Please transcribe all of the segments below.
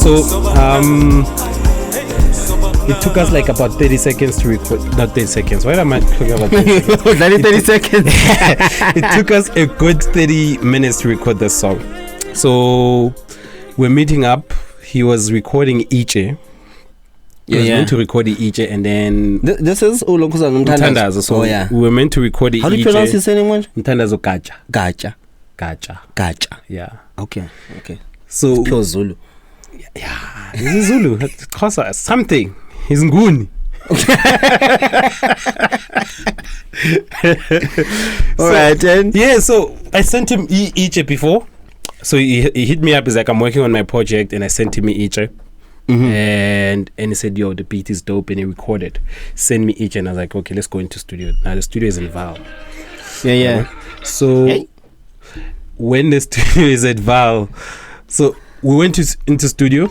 So it took us like about 30 seconds to record. Not 30 seconds. Why am I talking about 30 seconds? 30 seconds. It took us a good 30 minutes to record this song. So we're meeting up. He was recording Iche. He was meant to record Iche, and then this is Mtandazo. So we were meant to record Iche. How do you pronounce his name? Mtandazo Gacha. Yeah. Okay. So it's pure Zulu. Yeah, this is Zulu. That's Xhosa, something. He's Nguni. Alright, then. Yeah, so I sent him Iche before. So he hit me up. He's like, I'm working on my project, and I sent him Iche. And he said, yo, the beat is dope, and he recorded. Send me Iche, and I was like, okay, let's go into studio. Now the studio is in Val. Yeah. So when the studio is at Val, so we went into studio.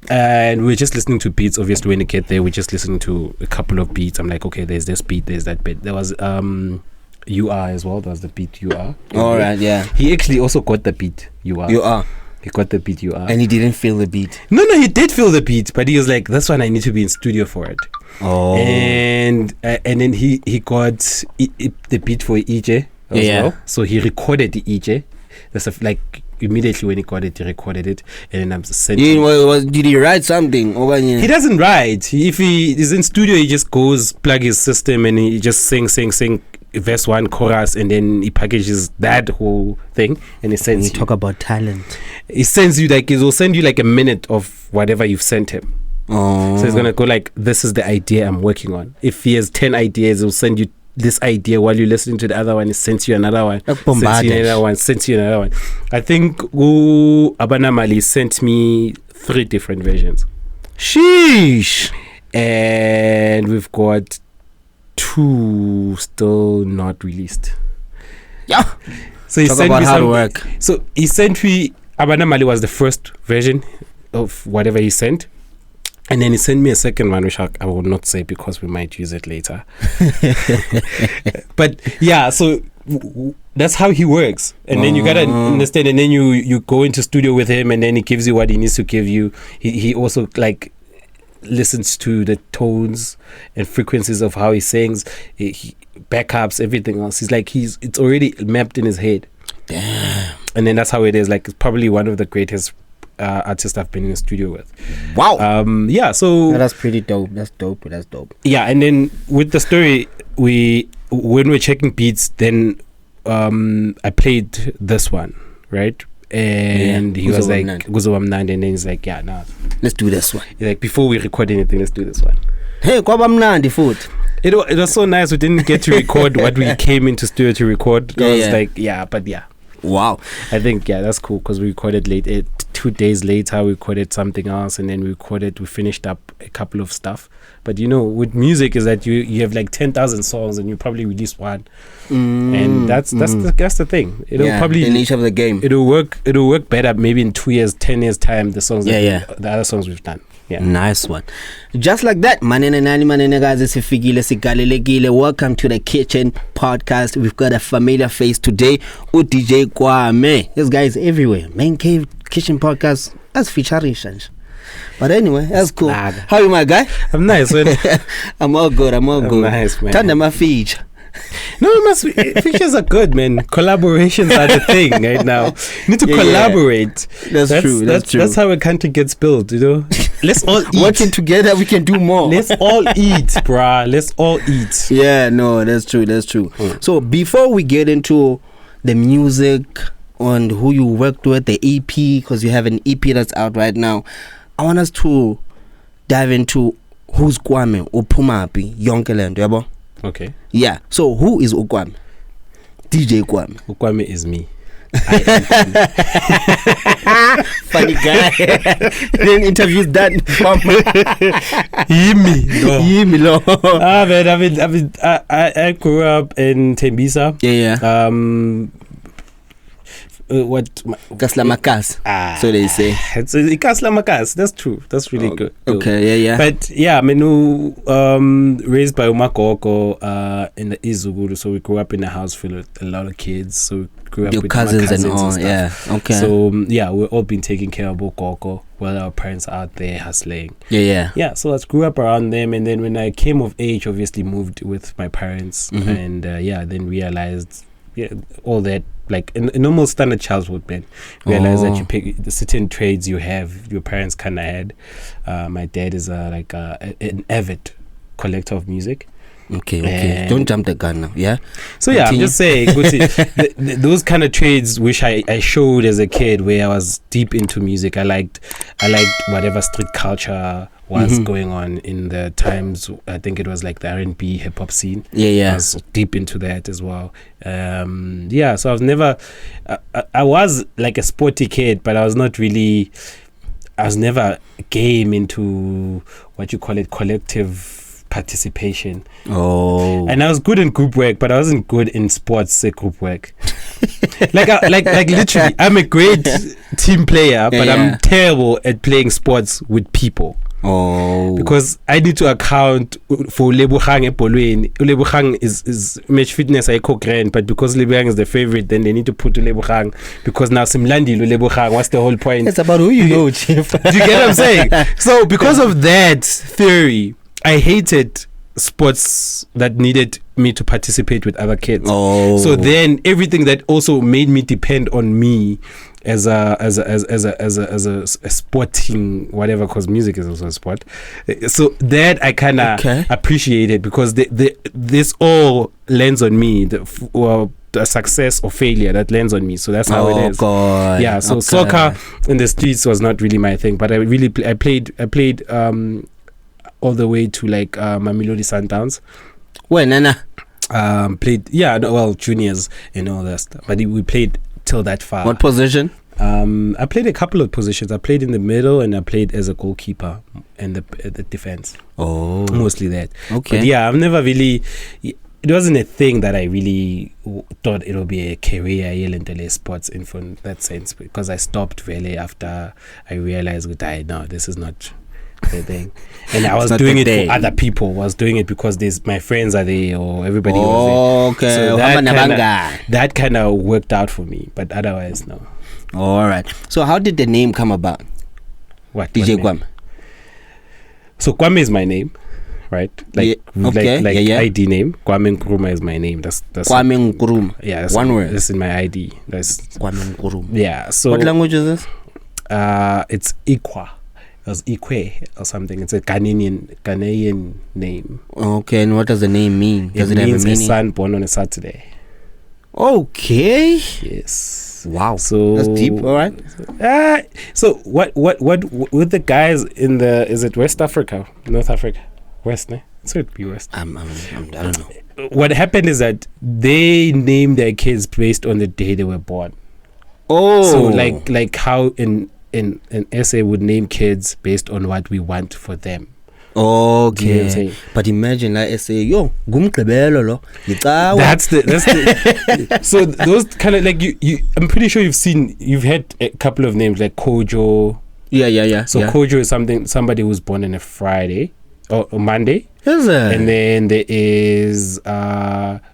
And we're just listening to beats. Obviously, when you get there, we're just listening to a couple of beats. I'm like, okay, there's this beat, there's that beat. There was UR as well. There was the beat UR. All right, yeah. He actually also got the beat UR. He got the beat UR. And he didn't feel the beat. No, he did feel the beat, but he was like, "This one I need to be in studio for it." Oh. And then he got the beat for Iche as well. So he recorded the Iche. That's like. Immediately when he got it, he recorded it, and then I'm sending. Did he write something? He doesn't write. If he is in studio, he just goes plug his system and he just sing verse 1, chorus, and then he packages that whole thing and he sends. Talk about talent. He sends you he will send you like a minute of whatever you've sent him. Oh. So he's gonna go like, this is the idea I'm working on. If he has 10 ideas, he'll send you this idea while you're listening to the other one. It sends you another one, sends you another one. I think Abana Mali sent me 3 different versions. Sheesh. And we've got 2 still not released. Yeah. So he sent me hard work. So he sent me, Abana Mali was the first version of whatever he sent. And then he sent me a second one, which I will not say because we might use it later. But yeah, so that's how he works. And then you gotta understand. And then you go into studio with him, and then he gives you what he needs to give you. He also like listens to the tones and frequencies of how he sings, he backups, everything else. He's like it's already mapped in his head. Damn. And then that's how it is. Like, it's probably one of the greatest artist I've been in the studio with. Wow. Yeah, so that's pretty dope. That's dope. Yeah, and then with the story, when we're checking beats, then I played this one, right? And he was like, Guzowamnand, and then he's like, yeah, nah, let's do this one. He's like, before we record anything, let's do this one. Hey, Kwame food. It was so nice. We didn't get to record what we came into studio to record. Wow. I think, that's cool because we recorded late. 2 days later, we recorded something else, and then we finished up a couple of stuff. But with music is that you have like 10,000 songs and you probably release one. And that's the thing. It'll probably the nature of the game. It'll work better maybe in 2 years, 10 years time, the songs the other songs we've done. Yeah. Nice one. Just like that, manene guys, sifikile sigalelekile. Welcome to the Kitchen Podcast. We've got a familiar face today, DJ Kwame. This guy is everywhere. Man Cave Kitchen Podcast. That's featuring. But anyway, that's cool. How are you, my guy? I'm nice, man. I'm all good. I'm nice, man. Turn my feature. No, features are good, man. Collaborations are the thing right now. You need to collaborate. That's true. That's how a country gets built, Let's all eat. Working together, we can do more. Let's all eat, bruh. Let's all eat. Yeah, no, that's true. So before we get into the music and who you worked with, the EP, because you have an EP that's out right now, I want us to dive into who's Kwame, Upumapi, Yonkeland, yabo? Okay. Yeah. So who is Kwame? DJ Kwame. Kwame is me. Funny guy. Then interviews done. Yimi lo. I grew up in Tembisa. Yeah. What Kaslamakas. So they say it's Kaslamakas. That's true. That's really good. Okay, yeah. But yeah, Menu raised by Umakoko in the Izuguru, so we grew up in a house full of a lot of kids. So we grew up Your with cousins my and all, stuff. yeah. Okay. So yeah, we've all been taking care of Bokoko while our parents are out there hustling. Yeah. So I grew up around them, and then when I came of age, obviously moved with my parents, and then realized all that, like a normal standard childhood, man. Realize that you pick the certain trades you have, your parents kind of had. My dad is an avid collector of music. Okay. Don't jump the gun now. Yeah. So Continue. I'm just saying, those kind of trades which I showed as a kid, where I was deep into music. I liked whatever street culture was going on in the times. I think it was like the R&B hip hop scene. Yeah. I was deep into that as well. So I was never. I was like a sporty kid, but I was never game into what you call it, collective participation. And I was good in group work, but I wasn't good in sports group work. like literally, I'm a great team player, but I'm terrible at playing sports with people. Because I need to account for Lebogang Epolweni. Lebogang is match fitness I co-grand, but because Lebogang is the favorite, then they need to put Lebogang, because now Simlandi Lebogang. What's the whole point? It's about who you know, Chief. Do you get what I'm saying? So because of that theory, I hated sports that needed me to participate with other kids. So then everything that also made me depend on me as a sporting whatever, because music is also a sport. So that I kind of appreciated, because this all lands on me. The success or failure that lands on me. So that's how it is. God. Yeah. So soccer in the streets was not really my thing, but I really played all the way to like Mamelodi Sundowns. When Nana played juniors and all that stuff, but we played till that far. What position? I played a couple of positions. I played in the middle, and I played as a goalkeeper and the defense. Mostly that. Okay. But yeah, I've never really. It wasn't a thing that I really thought it would be a career in sports in that sense, because I stopped really after I realized that no, this is not the thing. And I was doing it for other people. I was doing it because my friends are there, or everybody was there. So that kind of worked out for me, but otherwise no. All right. So how did the name come about? What? DJ Kwame. So Kwame is my name, right? ID name. Kwame Nkrumah is my name. That's Kwame Nkrumah. Yeah, that's one word. That's in my ID. That's Kwame Nkrumah. Yeah. So what language is this? It's Ikwa. It was Ikwe or something. It's a Ghanaian name. Okay, and what does the name mean? Does it means have a meaning? A son born on a Saturday. Okay. Yes. Wow. So that's deep. All right. So what with the guys in is it West Africa, North Africa, West? Ne? So it'd be West. I don't know. What happened is that they named their kids based on the day they were born. So like how in SA would name kids based on what we want for them. Okay, but imagine like SA, yo, gumgqibelo lo. That's the so those kind of like you. I'm pretty sure you've had a couple of names like Kojo. Yeah. So Kojo is somebody who's born on a Friday or Monday. Is it? And then there is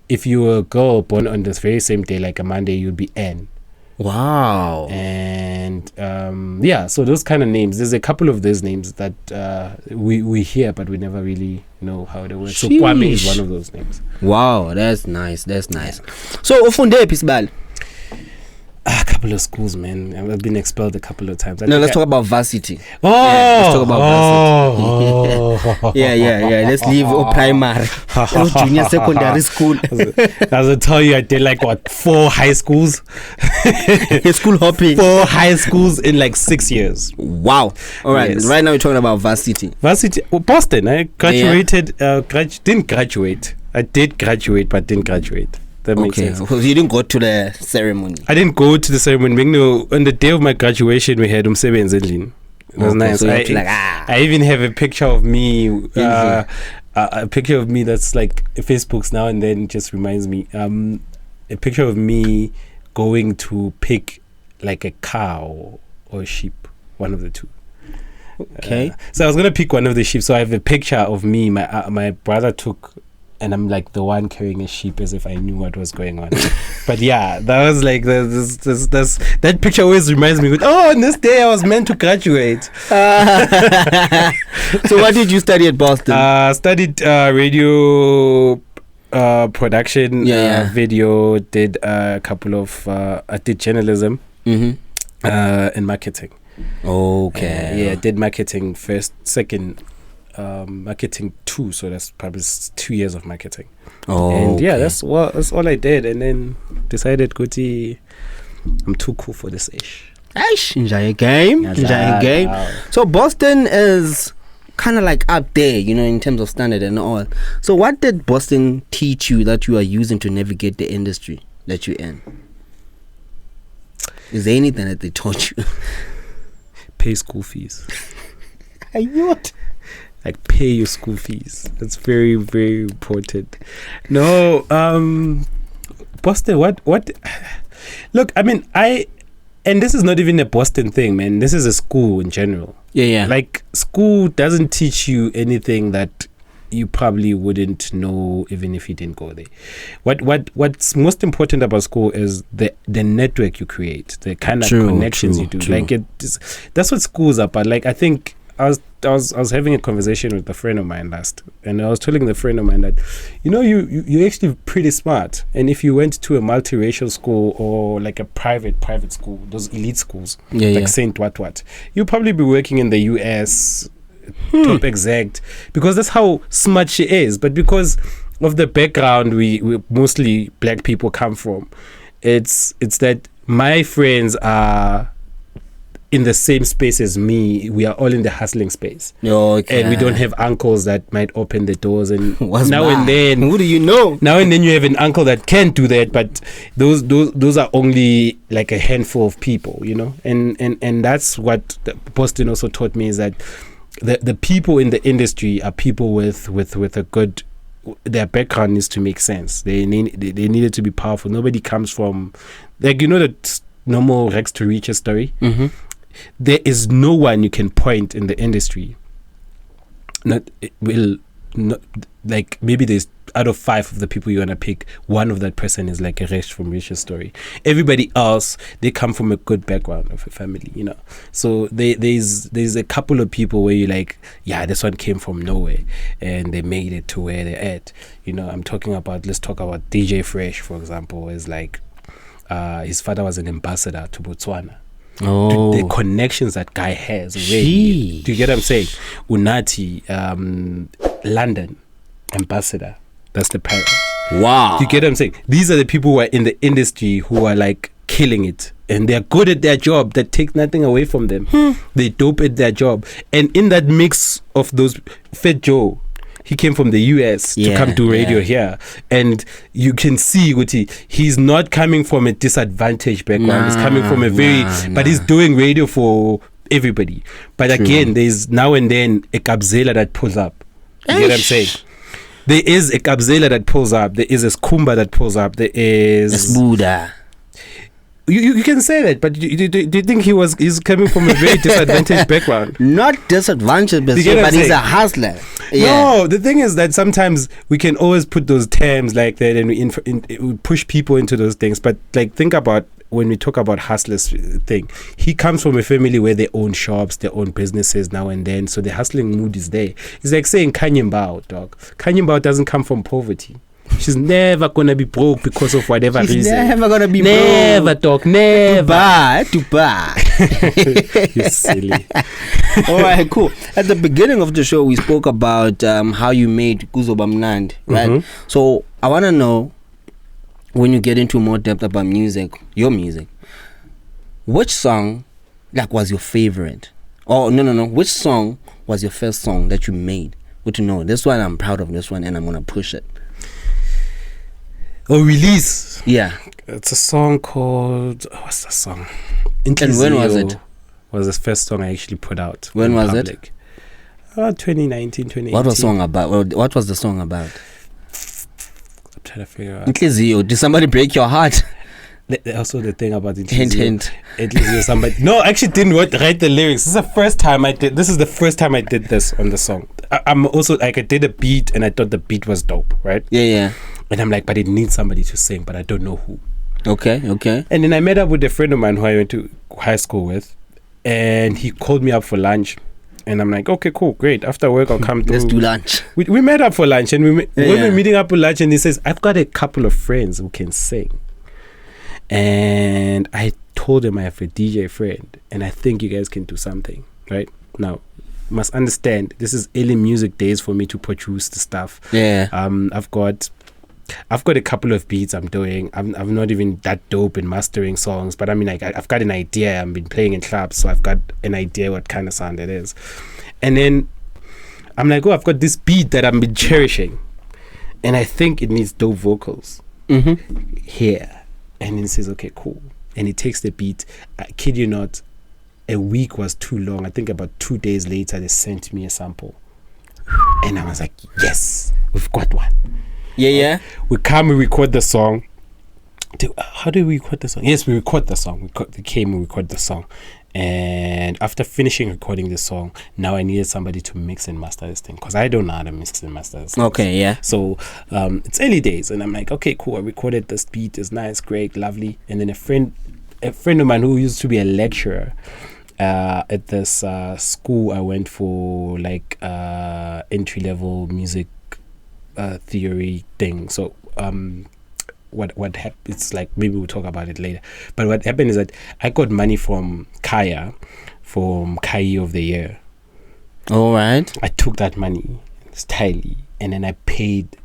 if you were a girl born on this very same day, like a Monday, you'd be N. Wow. And so those kind of names, there's a couple of those names that we hear, but we never really know how they work. So Kwame is one of those names. Wow, that's nice. So ufunde Pisbal? A couple of schools, man. I've been expelled a couple of times. Let's talk about varsity. Let's talk about varsity. Yeah. Let's leave primary, junior, secondary school. As I tell you, I did like 4 high schools. School hopping. 4 high schools in like 6 years. Wow. All right. Yes. Right now we're talking about varsity. Boston. I graduated. Didn't graduate. I did graduate, but didn't graduate. That makes sense. Because you didn't go to the ceremony. I didn't go to the ceremony. On the day of my graduation, we had umsebenzi endlini. It was nice. So I even have a picture of me. A picture of me that's like Facebook's now and then just reminds me. A picture of me going to pick like a cow or a sheep, one of the two. Okay. So I was gonna pick one of the sheep. So I have a picture of me. My brother took and I'm like the one carrying a sheep as if I knew what was going on. But yeah, that was like that picture always reminds me. On this day I was meant to graduate. So what did you study at Boston? Studied radio production, video. Did a couple of I did journalism and marketing. Okay. Did marketing first, second. Marketing 2, so that's probably 2 years of marketing. And that's all I did, and then decided Kuti, I'm too cool for this ish. Enjoy a game. So Boston is kind of like up there, in terms of standard and all. So what did Boston teach you that you are using to navigate the industry that you're in? Is there anything that they taught you? Pay school fees. I knew it. Like, pay your school fees. That's very, very important. No, Boston, what? Look, I mean, and this is not even a Boston thing, man. This is a school in general. Yeah. Like, school doesn't teach you anything that you probably wouldn't know even if you didn't go there. What's most important about school is the network you create, the kind of connections you do. True. Like, that's what school's about. Like, I think I was having a conversation with a friend of mine last, and I was telling the friend of mine that, you're actually pretty smart, and if you went to a multiracial school or like a private school, those elite schools, like Saint what, you'll probably be working in the US, top exec, because that's how smart she is. But because of the background we mostly black people come from, it's that my friends are in the same space as me. We are all in the hustling space. Okay. And we don't have uncles that might open the doors. And and then, who do you know? Now and then you have an uncle that can do that, but those are only like a handful of people, And that's what Boston also taught me, is that the people in the industry are people with a good. Their background needs to make sense. They needed to be powerful. Nobody comes from, like, the normal Rex to Riches story. Mm-hmm. There is no one you can point in the industry. Like, maybe there's out of 5 of the people you want to pick, one of that person is like a Rex from Riches story. Everybody else, they come from a good background of a family, So there's a couple of people where you're like, yeah, this one came from nowhere and they made it to where they're at. Let's talk about DJ Fresh, for example, is like, his father was an ambassador to Botswana. The connections that guy has already. Do you get what I'm saying? Unati, London ambassador. That's the parents. Wow. Do you get what I'm saying? These are the people who are in the industry who are like killing it, and they're good at their job. That takes nothing away from them. They dope at their job. And in that mix of those, Fat Joe, he came from the US to come do radio here, and you can see what he's not coming from a disadvantaged background. He's coming from but he's doing radio for everybody. But again, there's now and then a Kabzela that pulls up. You get what I'm saying? There is a Kabzela that pulls up. There is a Skumba that pulls up. There is Buddha. You can say that, but do you think he's coming from a very disadvantaged background? Not disadvantaged, but he's a hustler. Yeah. No, the thing is that sometimes we can always put those terms like that, and we push people into those things. But like, think about when we talk about hustlers thing. He comes from a family where they own shops, they own businesses now and then, so the hustling mood is there. It's like saying Kanye Mbao, dog. Kanye Mbao doesn't come from poverty. She's never gonna be broke because of whatever reason. She's never gonna be broke. Dog. Never. To buy. You're silly. All right, cool. At the beginning of the show, we spoke about how you made Kuzoba Mnandi, right? Mm-hmm. So I want to know, when you get into more depth about your music, which song was your favorite? Or no, which song was your first song that you made? Good to know. This one, I'm proud of this one, and I'm gonna push it. Release. Yeah. It's a song called, what's the song? And when was it? Was the first song I actually put out. When was it? 2019, 2018. What was the song about? What was the song about? I'm trying to figure out. Did somebody break your heart? Also, the thing about it. Hint. Somebody. No, I actually didn't write the lyrics. This is the first time I did this on the song. I'm also like, I did a beat and I thought the beat was dope, right? Yeah. And I'm like, but it needs somebody to sing, but I don't know who. Okay. And then I met up with a friend of mine who I went to high school with, and he called me up for lunch. And I'm like, okay, cool, great. After work, I'll come through. Let's do lunch. We met up for lunch, and when we're meeting up for lunch, and he says, I've got a couple of friends who can sing. And I told him I have a DJ friend, and I think you guys can do something, right? Now, you must understand, this is early music days for me to produce the stuff. Yeah. I've got a couple of beats I'm doing. I'm not even that dope in mastering songs, but I mean, like, I've got an idea. I've been playing in clubs, so I've got an idea what kind of sound it is. And then I'm like, oh, I've got this beat that I've been cherishing, and I think it needs dope vocals here. And then he says, okay, cool. And he takes the beat. I kid you not, a week was too long. I think about 2 days later, they sent me a sample, and I was like, yes, we've got one. Yeah. We record the song. How do we record the song? Yes, we record the song. We record the song. And after finishing recording the song, now I needed somebody to mix and master this thing, because I don't know how to mix and master this thing. Okay, yeah. So it's early days, and I'm like, okay, cool. I recorded this beat. It's nice, great, lovely. And then a friend of mine who used to be a lecturer at this school I went for, like, entry-level music theory thing. So what happened, it's like, maybe we'll talk about it later, but what happened is that I got money from Kaya, from Kai of the Year. All right. I took that money entirely, and then I paid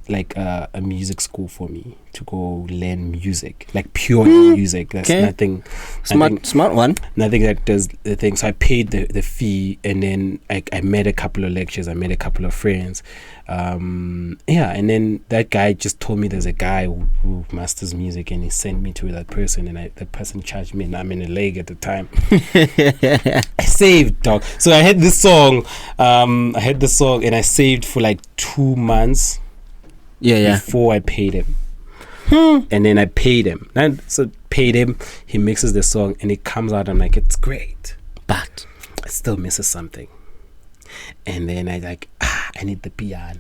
like a music school for me to go learn music, like pure music. That's nothing smart one. Nothing that does the thing. So I paid the fee, and then I made a couple of lectures. I made a couple of friends. And then that guy just told me there's a guy who masters music, and he sent me to that person, and that person charged me, and I'm in a leg at the time. I saved, dog. So I had this song. And I saved for like 2 months. Before I paid him. And then I paid him. He mixes the song, and it comes out. I'm like, it's great, but it still misses something. And then I need the piano.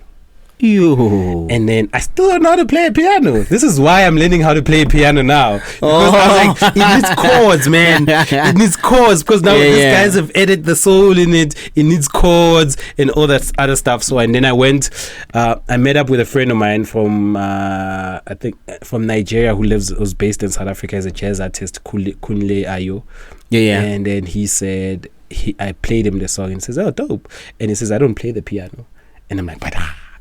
And then I still don't know how to play a piano. This is why I'm learning how to play a piano now. Because I was like, it needs chords, man. It needs chords, because now these guys have added the soul in it. It needs chords and all that other stuff. So, and then I went, I met up with a friend of mine from, I think, from Nigeria, who's based in South Africa as a jazz artist, Kunle Ayo. And then he said, I played him the song, and he says, oh, dope. And he says, I don't play the piano. And I'm like, but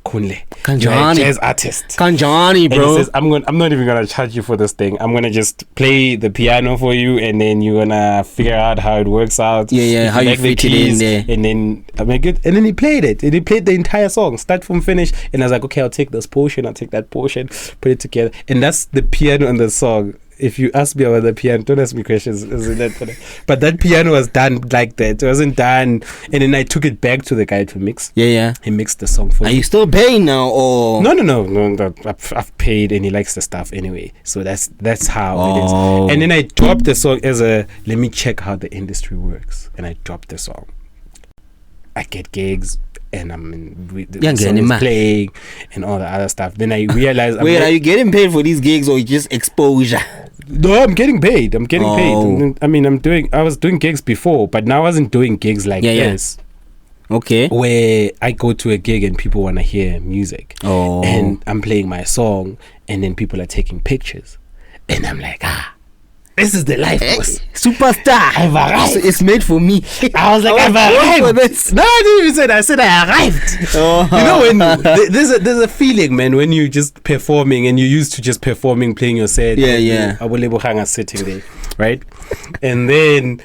Kunle, you're a jazz artist. Kanjani, bro. And he says, I'm not even gonna charge you for this thing. I'm gonna just play the piano for you, and then you're gonna figure out how it works out. How you fit it in there. And then I make it. And then he played it. And he played the entire song, start from finish. And I was like, okay, I'll take this portion, I'll take that portion, put it together. And that's the piano on the song. If you ask me about the piano, don't ask me questions. But that piano was done like that. It wasn't done. And then I took it back to the guy to mix. He mixed the song for me. Are you still paying now, or? No. I've paid, and he likes the stuff anyway. So that's how it is. And then I dropped the song as let me check how the industry works. And I dropped the song. I get gigs, and I'm in the song is playing and all the other stuff. Then I realized, wait, are you getting paid for these gigs, or just exposure? No, I'm getting paid. paid. I mean, I was doing gigs before, but now I wasn't doing gigs like this. Okay. Where I go to a gig and people want to hear music. And I'm playing my song, and then people are taking pictures. And I'm like, this is the life, boss. Superstar. I've arrived. It's made for me. I was like, I've arrived. No, I didn't even say that. I said I arrived. You know, when there's a feeling, man, when you just performing, and you're used to just performing, playing your set. Abulebo sitting there, right? And then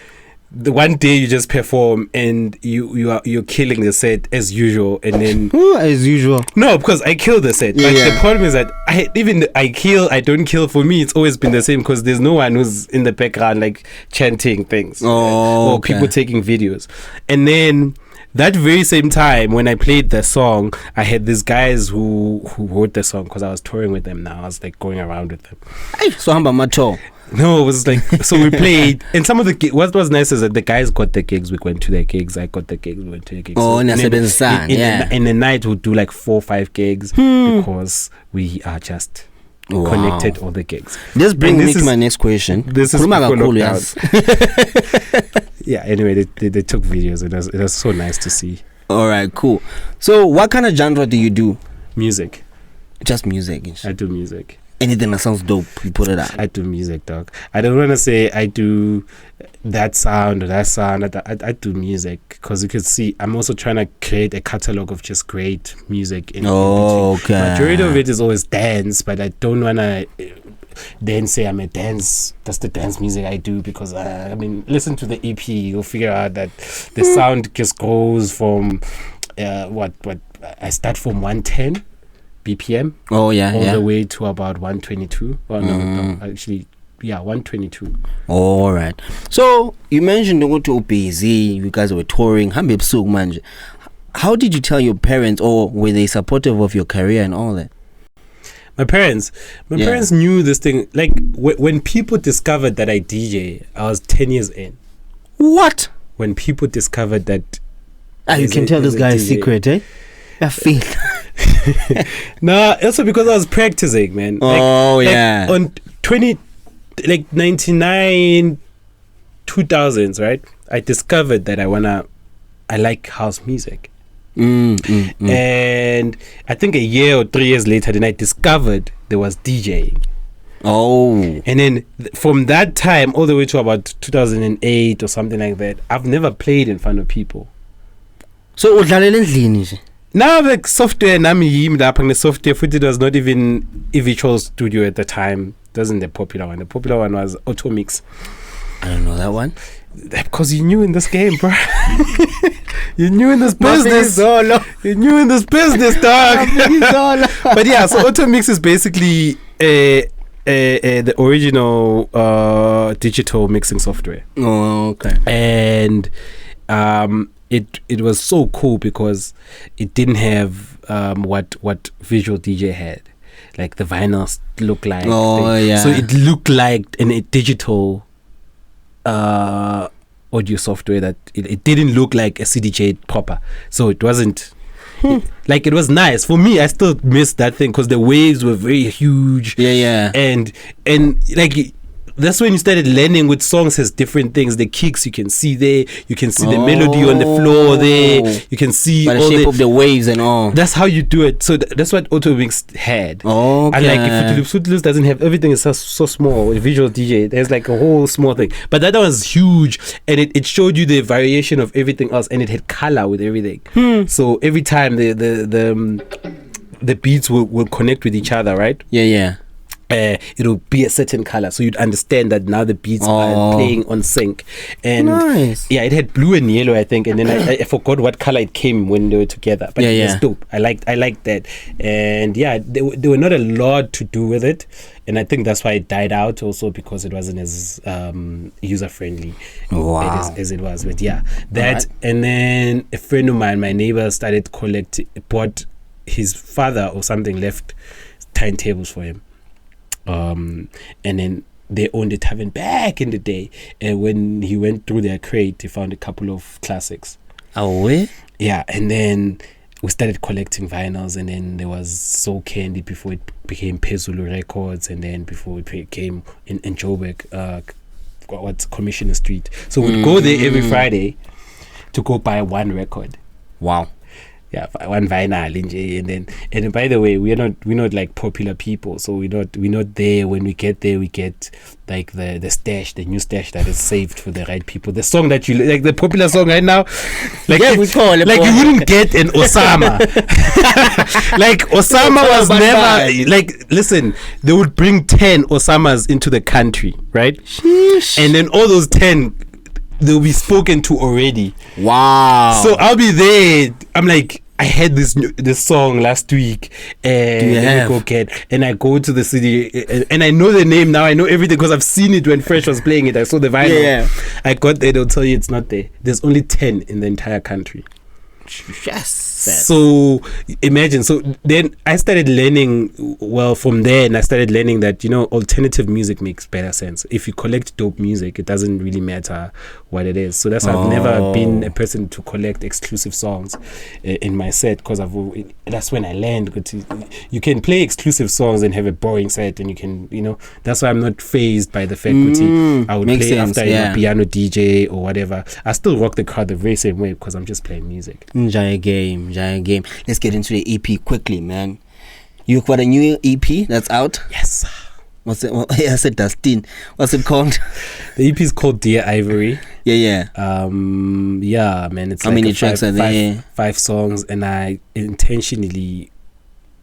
the one day you just perform, and you're killing the set as usual, and then as usual. No, because I kill the set. But the problem is that I don't kill. For me, it's always been the same, because there's no one who's in the background like chanting things or people taking videos. And then that very same time when I played the song, I had these guys who wrote the song, because I was touring with them now. I was like going around with them. So how about Mato? No, it was like, so we played, and some of the what was nice is that the guys got the gigs, we went to their gigs, I got the gigs, we went to their gigs. Oh, so in the night we'll do like 4 or 5 gigs because we are just connected all the gigs. This brings me to my next question. This is yeah, anyway, they took videos. It was so nice to see. All right, cool. So what kind of genre do you do? Music. Just music. I do music. Anything that sounds dope, you put it out. I do music, dog. I don't want to say I do that sound or that sound. I do music because you can see I'm also trying to create a catalog of just great music. Okay. Majority of it is always dance, but I don't want to then say I'm a dance. That's the dance music I do because I mean, listen to the EP, you'll figure out that the sound just goes from what I start from 110 BPM. All the way to about 122. Oh no, actually, 122. All right. So you mentioned you were busy. You guys were touring. How did you tell your parents, or were they supportive of your career and all that? My parents knew this thing. Like when people discovered that I DJ, I was 10 years in. What? When people discovered that, you can tell this guy a secret, eh? I feel. Nah, also because I was practicing, man. On 99 2000s, right? I discovered that I like house music. And I think a year or 3 years later, then I discovered there was DJing. And then from that time all the way to about 2008 or something like that, I've never played in front of people. So now the software the software footage was not even a virtual studio at the time. It wasn't the popular one. The popular one was Automix. I don't know that one. Because you knew in this game, bro. You knew in this business. You knew in this business, dog. But yeah, so Automix is basically the original digital mixing software. Okay. And it was so cool because it didn't have what Visual DJ had. Like the vinyls look like. So it looked like a digital audio software that it didn't look like a CDJ proper. So it wasn't like, it was nice. For me, I still miss that thing because the waves were very huge. And like, that's when you started learning with songs has different things. The kicks you can see there, you can see the melody on the floor there, you can see by the shape of the waves and all. That's how you do it. So that's what Automix had. Okay. And like if Fruity Loops doesn't have, everything is so small. With Visual DJ, there's like a whole small thing, but that one was huge, and it showed you the variation of everything else, and it had color with everything. So every time the beats will connect with each other, right? It'll be a certain color, so you'd understand that now the beats are playing on sync. And nice. It had blue and yellow, I think, and then I forgot what color it came when they were together, but it was dope. I liked that. And there were not a lot to do with it, and I think that's why it died out also, because it wasn't as user friendly as it was. But that, and then a friend of mine, my neighbor, started bought his father or something, left turntables for him. And then they owned a tavern back in the day, and when he went through their crate, he found a couple of classics. And then we started collecting vinyls, and then there was Soul Candy before it became Pezulu Records, and then before it became in Joburg, what's Commissioner Street. So we'd go there every Friday to go buy one record. Wow. One vinyl, and by the way, we're not like popular people, so we're not there. When we get there, we get like the stash, the new stash that is saved for the right people. The song that you like, the popular song right now, like we call it, like you wouldn't get an Osama. Like Osama was never like. Listen, they would bring 10 Osamas into the country, right? Sheesh. And then all those 10, they'll be spoken to already. Wow. So I'll be there. I'm like, I had this song last week, and I go to the city, and I know the name now. I know everything because I've seen it when Fresh was playing it. I saw the vinyl. I got there. They'll tell you it's not there. There's only 10 in the entire country. Yes. So imagine. So then I started learning. Well, from there, and I started learning that alternative music makes better sense. If you collect dope music, it doesn't really matter what it is. So that's why I've never been a person to collect exclusive songs in my set, because that's when I learned. You can play exclusive songs and have a boring set, and you can That's why I'm not phased by the fact that I would play sense, after a piano DJ or whatever. I still rock the crowd the very same way because I'm just playing music. Giant game. Let's get into the EP quickly, man. You've got a new EP that's out? Yes. What's it? I said Dustin. What's it called? The EP is called Dear Ivory. Yeah. Yeah, man. It's how many tracks are there? 5 songs, and I intentionally,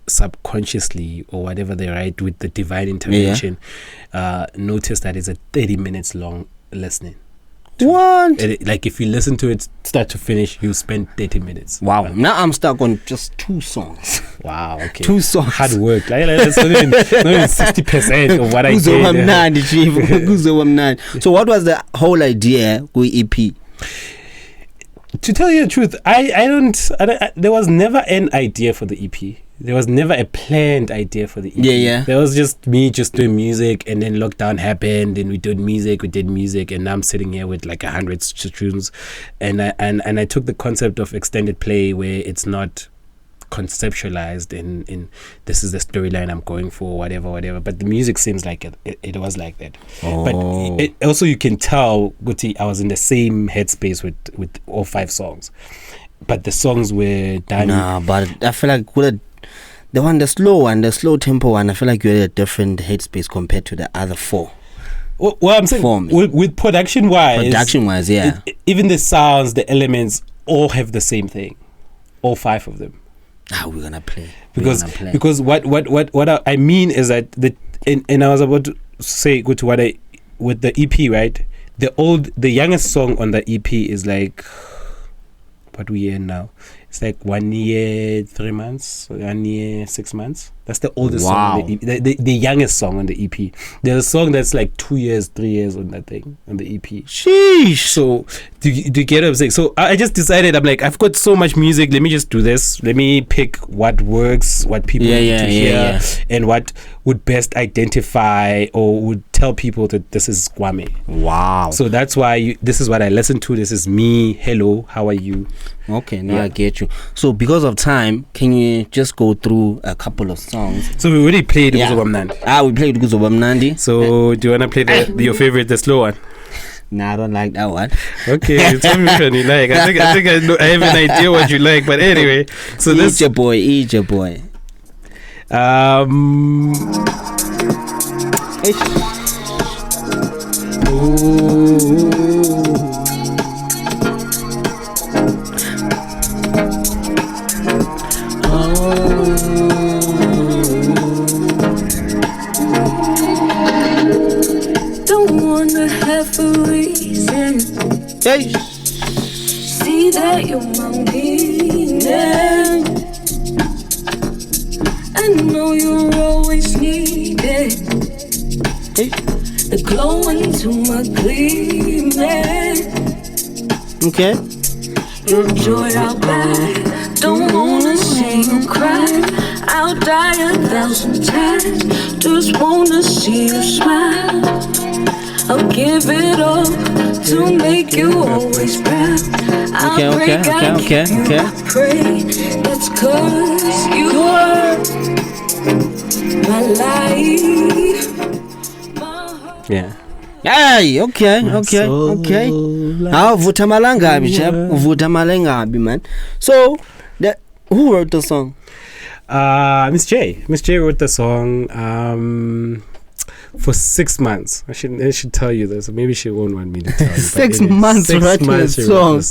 subconsciously, or whatever they write with the divine intervention, noticed that it's a 30 minutes long listening. What? Like if you listen to it start to finish, you spend 30 minutes. Wow. Now I'm stuck on just 2 songs. Wow. Okay. 2 songs. Hard work. That's not even 60% of what I did. So what was the whole idea with EP? To tell you the truth, I don't. There was never an idea for the EP. There was never a planned idea for the EP. Yeah. There was just me just doing music, and then lockdown happened, and we did music, and now I'm sitting here with like 100 tunes, and I took the concept of extended play where it's not conceptualized in this is the storyline I'm going for, whatever. But the music seems like it was like that. But also you can tell, Guti, I was in the same headspace with all 5 songs, but the songs were done. Nah, but I feel like the slow tempo one, I feel like you're in a different headspace compared to the other 4. Well, I'm saying with production wise, yeah. Even the sounds, the elements all have the same thing, all 5 of them. We're gonna play because what I mean is that and I was about to say with the EP, right? The youngest song on the EP is like what we in now. It's like 1 year 3 months, 1 year 6 months. That's the oldest song on the EP. The youngest song on the EP. There's a song that's like 2 years, 3 years on that thing, on the EP. Sheesh. So do you get what I'm saying? So I just decided, I'm like, I've got so much music, let me just do this. Let me pick what works, what people need to hear, and what would best identify or would tell people that this is Kwame. Wow. So that's why this is what I listen to. This is me. Hello, how are you? Okay, now I get you. So because of time, can you just go through a couple of songs? So we already played Guzo Bamnandi. We played Guzo Bamnandi. So do you want to play your favorite, the slow one? Nah, I don't like that one. Okay, tell me which one you like. I think I have an idea what you like, but anyway. So this Eat your boy. Don't wanna have a reason. Hey. See that you're my meaning. I know you're always needed. Hey. The glow into my gleaming. Okay. Your joy I'll buy. Don't wanna see you cry. I'll die 1,000 times. Just wanna see you smile. I'll give it all to make you always proud. Okay. I pray that's 'cause you are my life. Yeah. Hey, okay. Vuta malangabi, chap. Vuta malangabi, man. So, who wrote the song? Miss J. Miss J wrote the song for 6 months. I should tell you this. Maybe she won't want me to tell you. 6 months writing a song.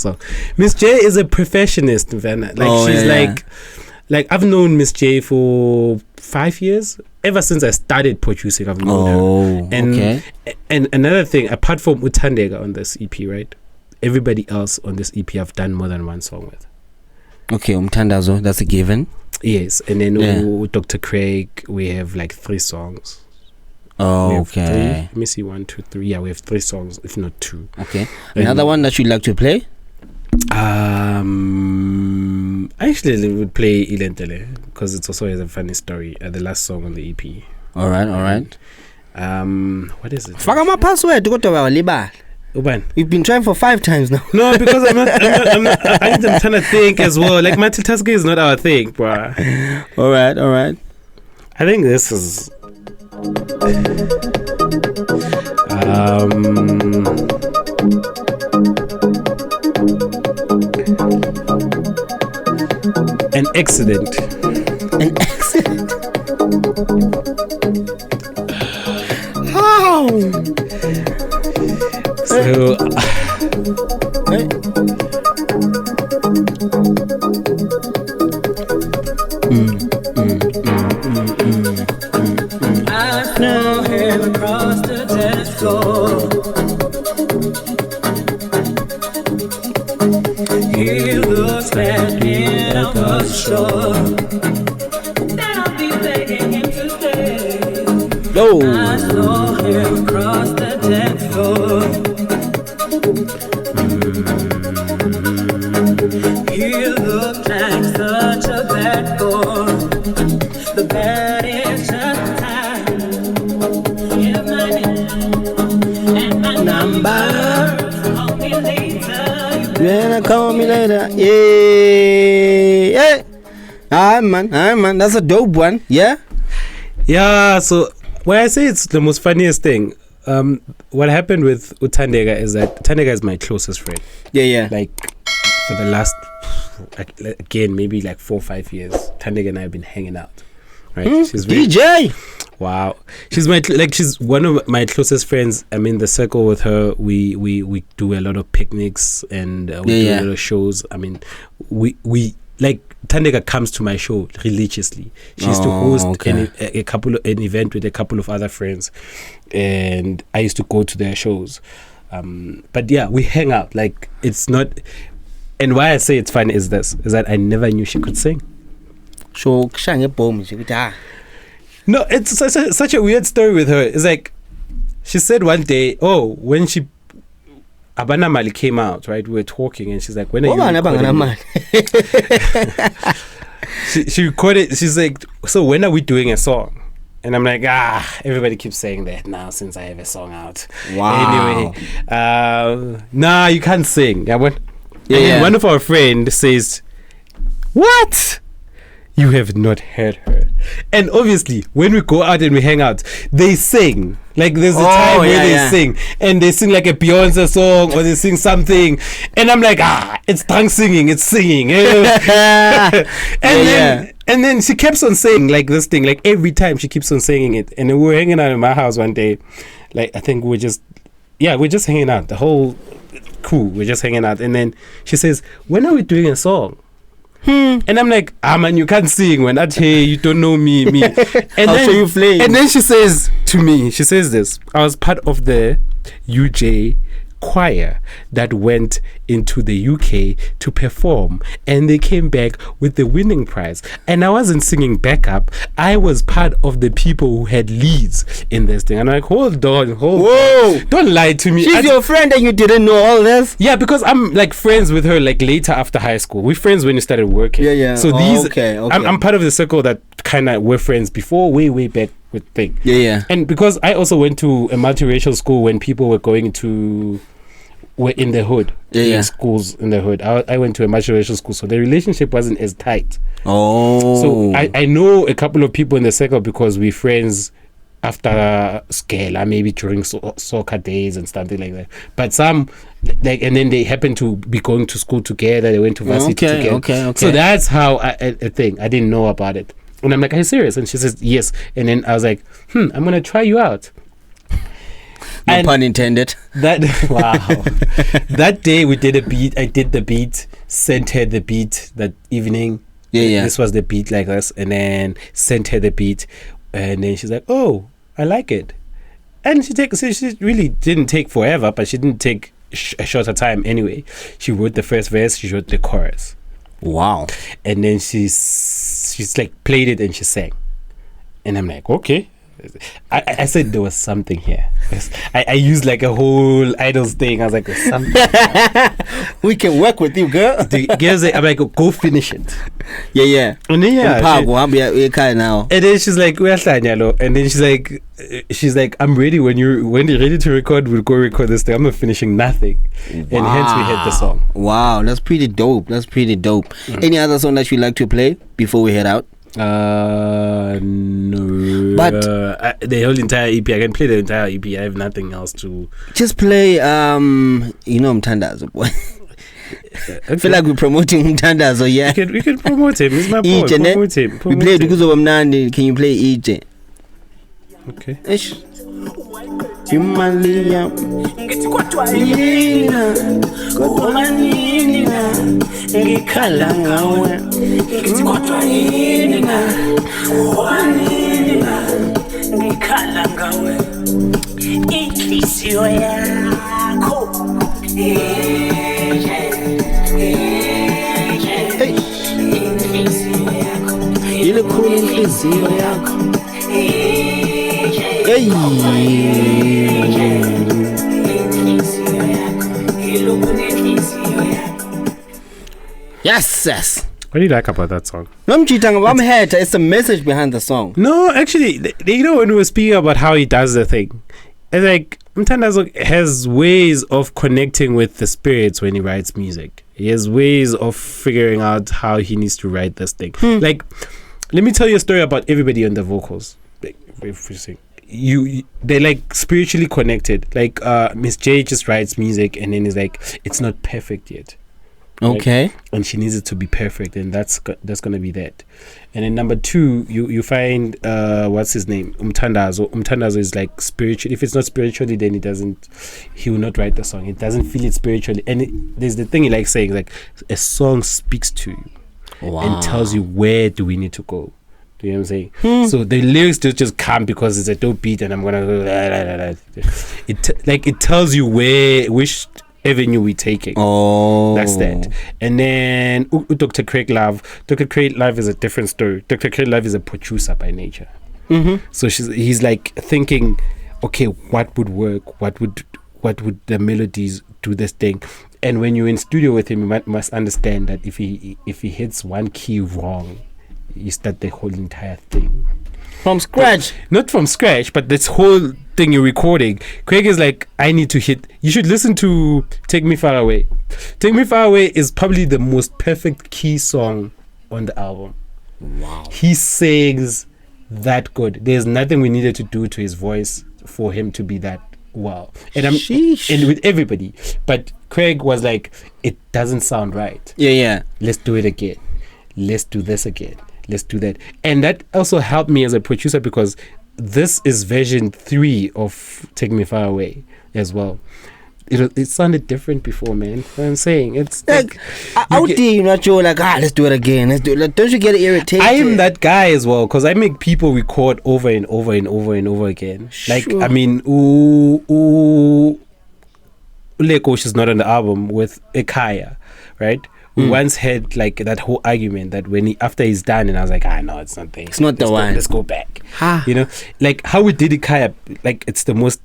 Miss J is a perfectionist, Vanna. Like I've known Miss J for 5 years. Ever since I started producing, I've known her. And another thing, apart from Utandega on this EP, right? Everybody else on this EP I've done more than one song with. Okay, Umtandazo, that's a given. Yes, and then with Dr. Craig, we have like 3 songs. Okay. Let me see, 1, 2, 3. Yeah, we have 3 songs, if not 2. Okay. Another one that you'd like to play? I actually would play Ilentele because it's also a funny story. The last song on the EP. All right. What is it? Faka my password to go to our libal. Uban. You've been trying for 5 times now. No, because I'm trying to think as well. Like multitasking is not our thing, bro. All right. I think this is. An accident. How? So. I saw him across the dance floor. He looks back in the shore. Then I'll be begging him to stay. I saw him across the dance floor. He looked like such a bad boy. The bad is just time. Here's my name and my number. Call me later. Call me later. Yeah. Aye man. That's a dope one. Yeah. Yeah. So when I say it's the most funniest thing, what happened with Uthandeka is that Uthandeka is my closest friend. Yeah. Like for the last, again, maybe like 4 or 5 years, Uthandeka and I have been hanging out. Right? She's really, DJ. Wow. She's she's one of my closest friends. I'm in the circle with her. We do a lot of picnics and we do a lot of shows. I mean, we like Thandeka comes to my show religiously. She used to host an event with a couple of other friends, and I used to go to their shows. But yeah, we hang out. Like it's not. And why I say it's funny is that I never knew she could sing. So no, it's such a weird story with her. It's like she said one day, when Abana Mali came out, right? We were talking, and she's like, "When are you recording?" She recorded. She's like, "So when are we doing a song?" And I'm like, everybody keeps saying that now since I have a song out. Wow. Anyway, nah, you can't sing. Yeah, one of our friends says, "What? You have not heard her." And obviously, when we go out and we hang out, they sing. Like there's a time where they sing, and they sing like a Beyonce song or they sing something, and I'm like, it's drunk singing, it's singing. And then she keeps on saying like this thing, like every time she keeps on saying it. And then we were hanging out in my house one day, like I think we're just hanging out, the whole crew, we're just hanging out, and then she says, "When are we doing a song?" And I'm like, man, you can't sing when I hey, you don't know me. And then she says to me, she says this, "I was part of the UJ choir that went into the UK to perform, and they came back with the winning prize. And I wasn't singing backup. I was part of the people who had leads in this thing." And I'm like, hold on. Don't lie to me. She's your friend and you didn't know all this? Yeah, because I'm like friends with her like later after high school. We're friends when you started working. Yeah. So I'm part of the circle that kind of were friends before, way back with thing. Yeah. And because I also went to a multiracial school when people were in the hood, in schools in the hood. I went to a multiracial school, so the relationship wasn't as tight. So I know a couple of people in the circle because we're friends after Scala, maybe during soccer days and something like that. But some, like, and then they happen to be going to school together. They went to varsity together. Okay. So that's how I think. I didn't know about it. And I'm like, "Are you serious?" And she says, "Yes." And then I was like, I'm going to try you out. No pun intended. That day we did a beat. I did the beat, sent her the beat that evening. Yeah. This was the beat like this, and then sent her the beat, and then she's like, "Oh, I like it." And she really didn't take forever, but she didn't take a shorter time anyway. She wrote the first verse, she wrote the chorus. Wow. And then she's like played it and she sang, and I'm like, okay. I said there was something here. I used like a whole idols thing. I was like, there's something. We can work with you, girl. I'm like, go finish it. Yeah. And then now. And then she's like, and then she's like, I'm ready. When you're ready to record, we'll go record this thing. I'm not finishing nothing. Wow. And hence we hit the song. Wow, that's pretty dope. Any other song that you like to play before we head out? No. But the whole entire EP, I can play the entire EP. I have nothing else to. Just play. Mtandazo boy. I feel like we're promoting Mtandazo. Yeah, we can promote him. He's my boy. Promote him. We play because of Mnandi. Can you play EJ? Okay. Himalaya nina kodwa nina ngikhala ngawe ngithi kodwa nina ngikhala ngawe inhliziyo yakho ile khona inhliziyo yakho Yes. What do you like about that song? It's a message behind the song. No, actually, when we were speaking about how he does the thing, it's like Mtandazo has ways of connecting with the spirits when he writes music. He has ways of figuring out how he needs to write this thing. Like, let me tell you a story about everybody on the vocals. They're like spiritually connected. Like Miss J just writes music and then is like, it's not perfect yet. Okay. Like, and she needs it to be perfect, and that's gonna be that. And then number two, you find what's his name, Mtandazo is like spiritual. If it's not spiritually, then he will not write the song. It doesn't feel it spiritually. And there's the thing he likes saying, like, a song speaks to you. Wow. And tells you where do we need to go. Do you know what I'm saying? So the lyrics don't just come because it's a dope beat and I'm gonna go. It tells you which avenue we're taking. Oh, that's that. And then Dr. Craig Love is a different story. Dr. Craig Love is a producer by nature. So he's like thinking, okay, what would work? What would the melodies do this thing? And when you're in studio with him, you must understand that if he hits one key wrong, you start the whole entire thing from scratch. Not from scratch, but this whole thing you're recording. Craig is like, I need to hit. You should listen to Take Me Far Away. Take Me Far Away is probably the most perfect key song on the album. Wow. He sings that good. There's nothing we needed to do to his voice for him to be that wow. And and with everybody. But Craig was like, it doesn't sound right. Yeah. Let's do it again. Let's do this again. Let's do that. And that also helped me as a producer because this is version 3 of Take Me Far Away as well. It sounded different before, man. What I'm saying, it's like out there, you're not sure, like, let's do it again. Let's do it. Like, don't you get irritated? I am that guy as well because I make people record over and over and over and over again. Sure. Like, I mean, Lekosh is not on the album with Ekaya, right? We once had like that whole argument that after he's done, and I was like, no, it's not there. It's not the one. Let's go back. You know, like how we did Ekaya, like it's the most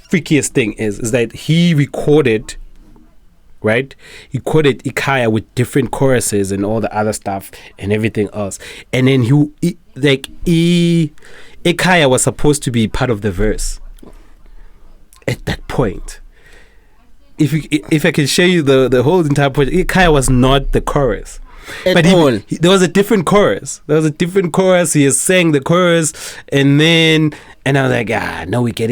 freakiest thing is that he recorded, right? He recorded Ekaya with different choruses and all the other stuff and everything else. And then Ekaya was supposed to be part of the verse at that point. If I can show you the whole entire project, Ekaya was not the chorus. There was a different chorus. He is saying the chorus, and I was like, no, we're there.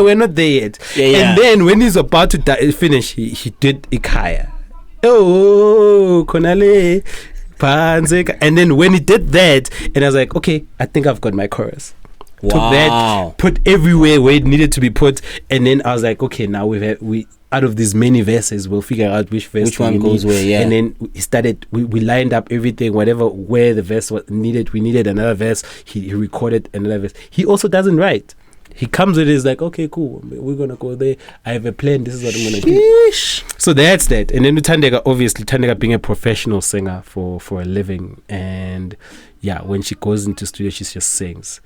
We're not there yet. Yeah. And then when he's about to finish, he did Ekaya. Oh, Konale, Panzeka. And then when he did that, and I was like, okay, I think I've got my chorus. Wow. Took that, put everywhere where it needed to be put, and then I was like, okay, now we out of these many verses, we'll figure out which one goes where. Yeah. And then we lined up everything, where the verse was needed. We needed another verse. He recorded another verse. He also doesn't write. He comes with it, he's like, okay, cool, we're gonna go there. I have a plan. This is what I'm gonna do. Yeesh. So that's that. And then Thandeka, obviously, Thandeka being a professional singer for a living, and yeah, when she goes into studio, she just sings.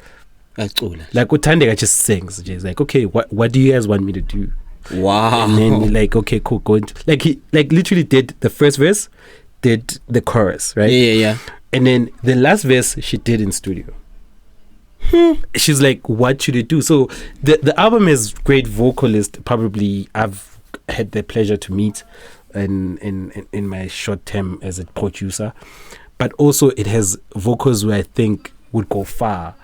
Like Thandeka just sings. She's like, okay, what do you guys want me to do? Wow. And then you're like, okay, cool, go into, like he like literally did the first verse, did the chorus, right? Yeah. And then the last verse she did in studio. She's like, what should it do? So the album is great vocalist. Probably I've had the pleasure to meet in my short term as a producer, but also it has vocals where I think would go far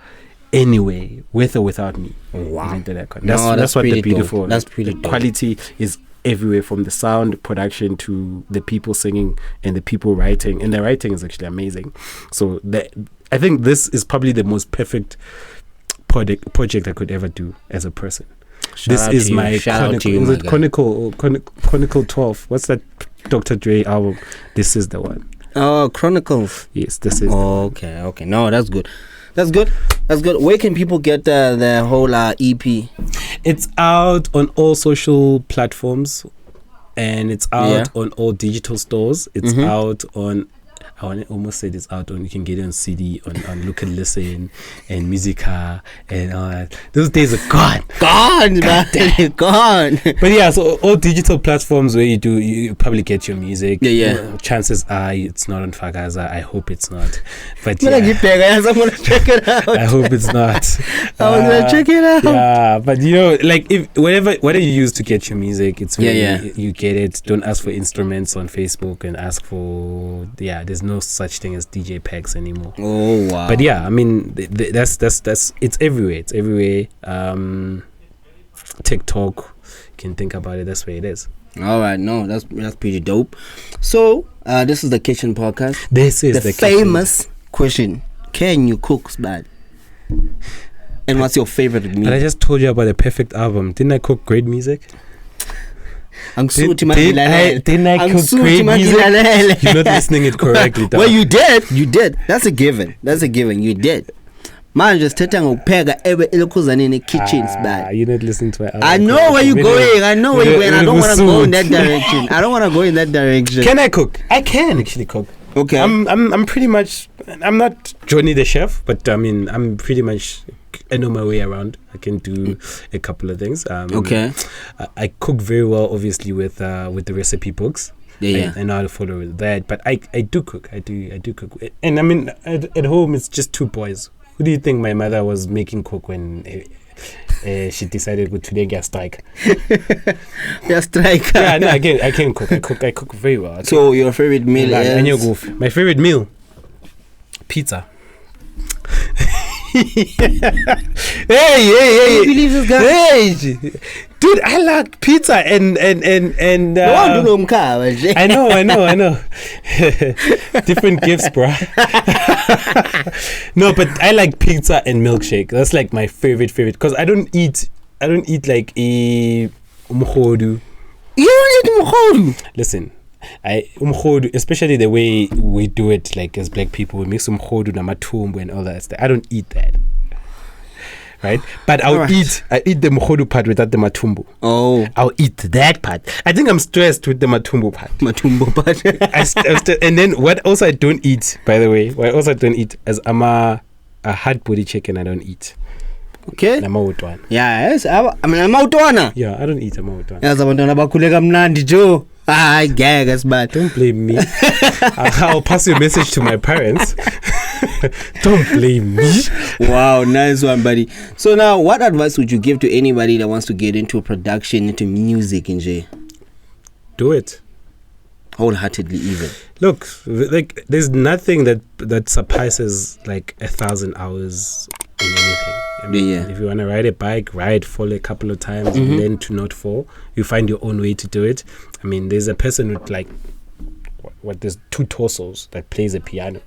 anyway, with or without me. Wow. That's what the beautiful. Dope. That's pretty the dope. Quality is everywhere, from the sound production to the people singing and the people writing, and the writing is actually amazing. So I think this is probably the most perfect project I could ever do as a person. This is my Chronicle 12. What's that Dr. Dre album? This is the one. Oh, Chronicles. Yes, this is. Okay. No, that's good. Where can people get the whole EP? It's out on all social platforms, and it's out on all digital stores. It's out on, I want to almost say it's out on, you can get it on CD, on Look and Listen, and Musica, and all that. Those days are gone. Gone. But yeah, so all digital platforms where you probably get your music. Yeah. Chances are it's not on Fagaza. I hope it's not. But I'm gonna check it out. I hope it's not. I'm gonna check it out. Yeah, but like if whatever you use to get your music, it's really, you get it. Don't ask for instruments on Facebook and ask for there's no such thing as DJ packs anymore. Oh wow. But yeah, I mean that's it's everywhere. It's everywhere. TikTok, you can think about it. That's where it is. All right, no, that's pretty dope. So this is the Kitchen Podcast. This is the famous question: can you cook, Spad? And what's your favorite meal? But I just told you about the perfect album. Didn't I cook great music? Didn't I cook great music? You're not listening it correctly. Well, you did. That's a given. You did. Man, just tell ngokupeka ebe ilokhuzana in the kitchen, Spad. You're not listening to it. I know where you're going. I know where you're going. I don't want to go in that direction. Can I cook? I can actually cook. Okay. I'm pretty much. I'm not Johnny the chef, but I mean, I'm pretty much. I know my way around. I can do a couple of things. Okay. I cook very well, obviously, with the recipe books. Yeah. I know how to follow that, but I do cook. I do cook. And I mean, at home, it's just two boys. Who do you think my mother was making cook when she decided to today get strike? Yeah, strike. Yeah, no, again, I can cook. I cook very well. So your favorite meal is? My favorite meal, pizza. Hey! Can you believe this guy? Hey! Dude, I like pizza and I know. Different gifts, bro. No, but I like pizza and milkshake. That's like my favorite because I don't eat like a umkhodu. You don't eat umkhodu? Listen, umkhodu, especially the way we do it, like as black people, we mix umkhodu namathumbu and all that stuff. I don't eat that. Right, but I eat the mkhodu part without the matumbo. Oh, I'll eat that part. I think I'm stressed with the matumbo part. And then what else I don't eat, by the way, is I'm a hard body chicken. I don't eat. Okay. I'm out one. Yes, I'm out one. Yeah, I don't eat. I'm out one. Yes, I'm out Joe. I guess, but don't blame me. I'll pass your message to my parents. Don't blame me. Wow, nice one, buddy. So now, what advice would you give to anybody that wants to get into production, into music, in J? Do it. Wholeheartedly, even. Look, like there's nothing that surpasses like 1,000 hours in anything. I mean, if you want to ride a bike, fall a couple of times, and learn to not fall. You find your own way to do it. I mean, there's a person with like there's two torsos that plays a piano.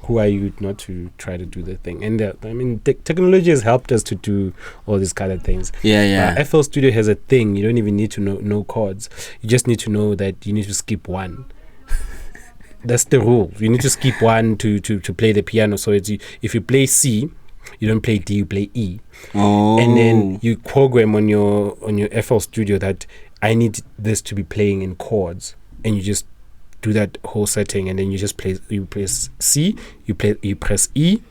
Who are you not to try to do the thing? And I mean, technology has helped us to do all these kind of things. Yeah. FL Studio has a thing. You don't even need to know chords. You just need to know that you need to skip one. That's the rule. You need to skip one to play the piano. So if you play C, You don't play D, you play E. Oh. And then you program on your FL Studio that I need this to be playing in chords, and you just do that whole setting, and then you just press C, you press E,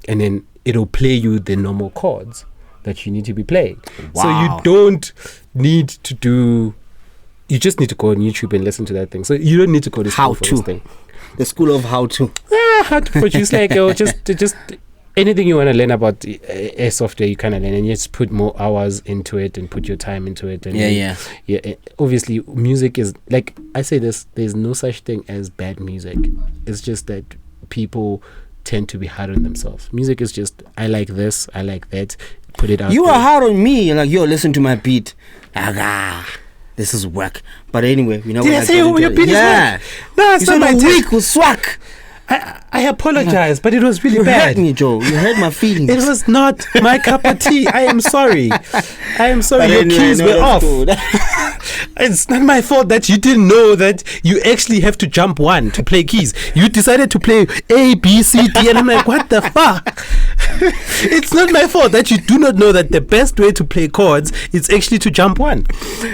and then it'll play you the normal chords that you need to be playing. Wow. So you don't need to do. You just need to go on YouTube and listen to that thing. So you don't need to go to school for this thing. The school of how to. How to produce just anything you want to learn about a software, you kind of learn, and you just put more hours into it and put your time into it. And yeah. Obviously, music is, like I say this, there's no such thing as bad music. It's just that people tend to be hard on themselves. Music is just, I like this, I like that, put it out. You are hard on me. You're like, yo, listen to my beat. This is whack. But anyway, you know what? Did I say your beat is whack? No, it's not my weak with swag. I apologize, but it was really bad. You hurt me, Joe. You hurt my feelings. It was not my cup of tea. I am sorry. Your keys were off. It's not my fault that you didn't know that you actually have to jump one to play keys. You decided to play A, B, C, D, and I'm like, what the fuck? It's not my fault that you do not know that the best way to play chords is actually to jump one.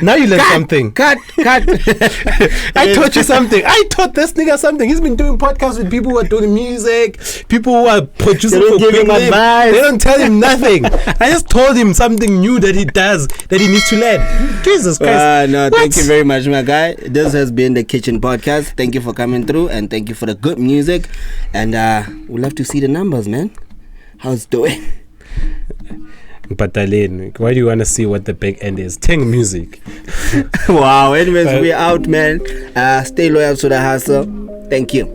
Now you learned something. Cut. I taught you something. I taught this nigga something. He's been doing podcasts with people who are doing music, people who are producing. They don't give him advice. They don't tell him nothing. I just told him something new that he does, that he needs to learn. Jesus Christ. No, thank you very much, my guy. This has been the Kitchen Podcast. Thank you for coming through, and thank you for the good music. And we'll love to see the numbers, man. How's it doing? But Darlene, why do you want to see what the big end is? Ting music. Wow. Anyways, we're out, man. Stay loyal to the hustle. Thank you.